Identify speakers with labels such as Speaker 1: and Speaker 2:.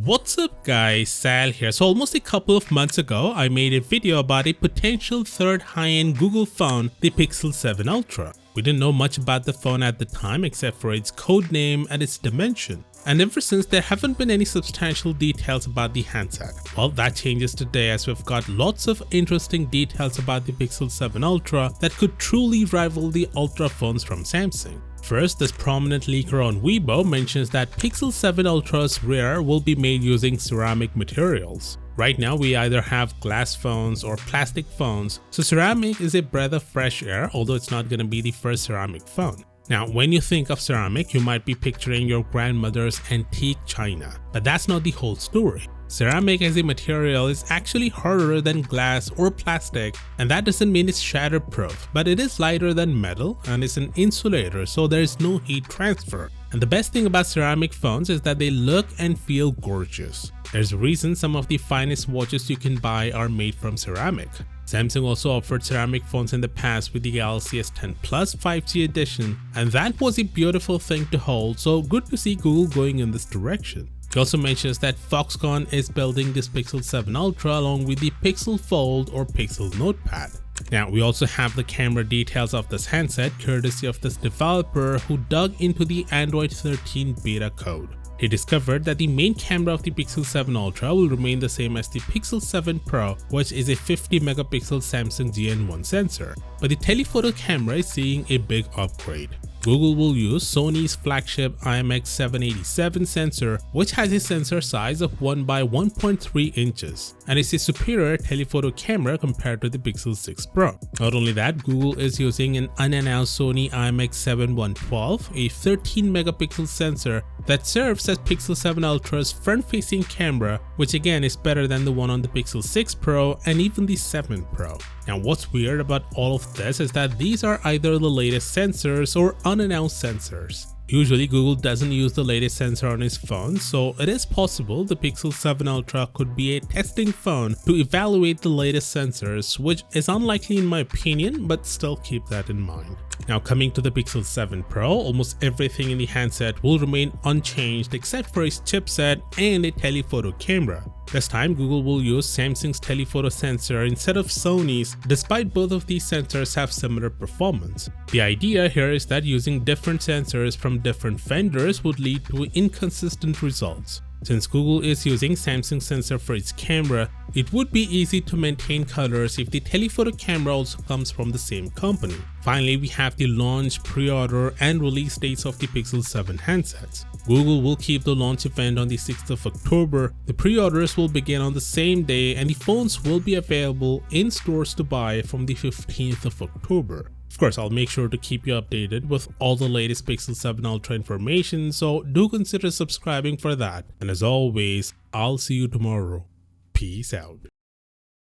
Speaker 1: What's up guys, Sal here. So almost a couple of months ago, I made a video about a potential third high-end Google phone, the Pixel 7 Ultra. We didn't know much about the phone at the time except for its code name and its dimension. And ever since, there haven't been any substantial details about the handset. Well, that changes today as we've got lots of interesting details about the Pixel 7 Ultra that could truly rival the Ultra phones from Samsung. First, this prominent leaker on Weibo mentions that Pixel 7 Ultra's rear will be made using ceramic materials. Right now, we either have glass phones or plastic phones, so ceramic is a breath of fresh air, although it's not going to be the first ceramic phone. Now, when you think of ceramic, you might be picturing your grandmother's antique china, but that's not the whole story. Ceramic as a material is actually harder than glass or plastic, and that doesn't mean it's shatterproof, but it is lighter than metal and is an insulator, so there is no heat transfer. And the best thing about ceramic phones is that they look and feel gorgeous. There's a reason some of the finest watches you can buy are made from ceramic. Samsung also offered ceramic phones in the past with the Galaxy S10 Plus 5G edition, and that was a beautiful thing to hold, so good to see Google going in this direction. He also mentions that Foxconn is building this Pixel 7 Ultra along with the Pixel Fold or Pixel Notepad. Now, we also have the camera details of this handset courtesy of this developer who dug into the Android 13 beta code. He discovered that the main camera of the Pixel 7 Ultra will remain the same as the Pixel 7 Pro, which is a 50 megapixel Samsung GN1 sensor, but the telephoto camera is seeing a big upgrade. Google will use Sony's flagship IMX787 sensor, which has a sensor size of 1 by 1.3 inches and is a superior telephoto camera compared to the Pixel 6 Pro. Not only that, Google is using an unannounced Sony IMX712, a 13 megapixel sensor that serves as Pixel 7 Ultra's front-facing camera, which again is better than the one on the Pixel 6 Pro and even the 7 Pro. Now, what's weird about all of this is that these are either the latest sensors or unannounced sensors. Usually, Google doesn't use the latest sensor on his phone, so it is possible the Pixel 7 Ultra could be a testing phone to evaluate the latest sensors, which is unlikely in my opinion, but still keep that in mind. Now, coming to the Pixel 7 Pro, almost everything in the handset will remain unchanged except for its chipset and a telephoto camera. This time, Google will use Samsung's telephoto sensor instead of Sony's, despite both of these sensors have similar performance. The idea here is that using different sensors from different vendors would lead to inconsistent results. Since Google is using Samsung's sensor for its camera, it would be easy to maintain colors if the telephoto camera also comes from the same company. Finally, we have the launch, pre-order and release dates of the Pixel 7 handsets. Google will keep the launch event on the 6th of October, the pre-orders will begin on the same day, and the phones will be available in stores to buy from the 15th of October. Of course, I'll make sure to keep you updated with all the latest Pixel 7 Ultra information, so do consider subscribing for that. And as always, I'll see you tomorrow. Peace out.